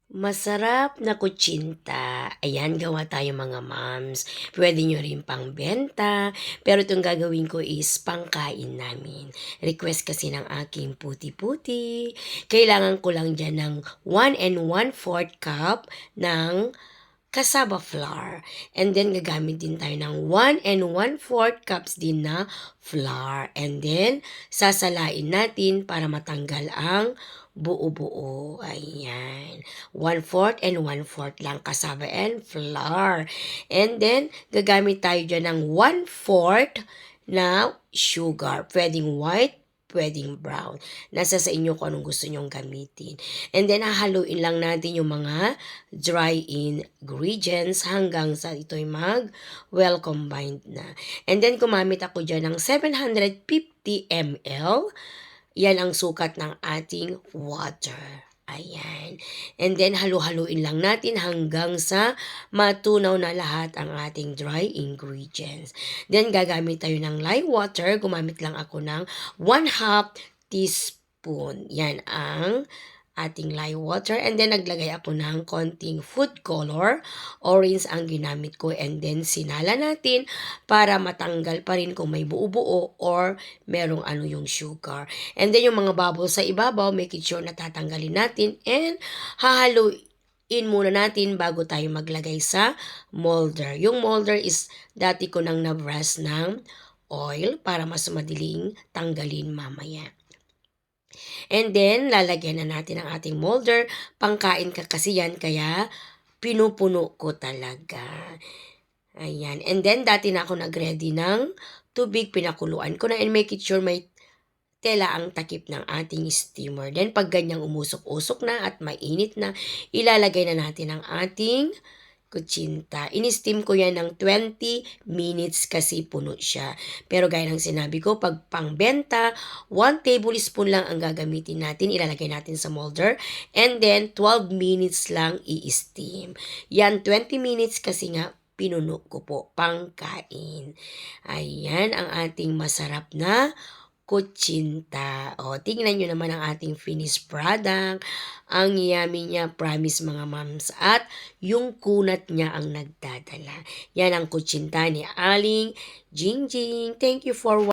Masarap na kutsinta. Ayan, gawa tayo mga moms. Pwede nyo rin pang benta, pero itong gagawin ko is pangkain namin. Request kasi ng aking puti-puti. Kailangan ko lang dyan ng 1 and 1/4 cup ng cassava flour. And then, gagamit din tayo ng 1 and 1/4 cups din na flour. And then, sasalain natin para matanggal ang buo-buo. Ayan. 1/4 and 1/4 lang cassava and flour. And then, gagamit tayo dyan ng 1/4 na sugar. Pwedeng white, pwedeng brown. Nasa sa inyo kung anong gusto nyong gamitin. And then, hahaluin lang natin yung mga dry ingredients hanggang sa ito'y well combined na. And then, gumamit ako dyan ng 750 ml. Yan ang sukat ng ating water. Ayan. And then, halu-haluin lang natin hanggang sa matunaw na lahat ang ating dry ingredients. Then, gagamit tayo ng lye water. Gumamit lang ako ng 1/2 teaspoon. Yan ang ating lye water. And then, naglagay ako ng konting food color. Orange ang ginamit ko. And then, sinala natin para matanggal pa rin kung may buo-buo or merong yung sugar. And then, yung mga bubbles sa ibabaw, making sure na tatanggalin natin. And, hahaluin muna natin bago tayo maglagay sa molder. Yung molder is dati ko nang nabrush ng oil para mas madaling tanggalin mamaya. And then, lalagyan na natin ang ating molder. Pangkain ka kasi yan, kaya pinupuno ko talaga. Ayan. And then, dati na ako nag-ready ng tubig. Pinakuluan ko na and make it sure may tela ang takip ng ating steamer. Then, pag ganyang umusok-usok na at mainit na, ilalagay na natin ang ating kutsinta. In-steam ko yan ng 20 minutes kasi puno siya. Pero gaya ng sinabi ko, pag pangbenta, 1 tablespoon lang ang gagamitin natin. Ilalagay natin sa molder. And then, 12 minutes lang i-steam. Yan, 20 minutes kasi nga pinuno ko po pangkain. Ayan ang ating masarap na kutsinta. O, tingnan nyo naman ang ating finished product. Ang yummy niya, promise mga moms. At yung kunat niya ang nagdadala. Yan ang kutsinta ni Aling Jingjing. Thank you for watching.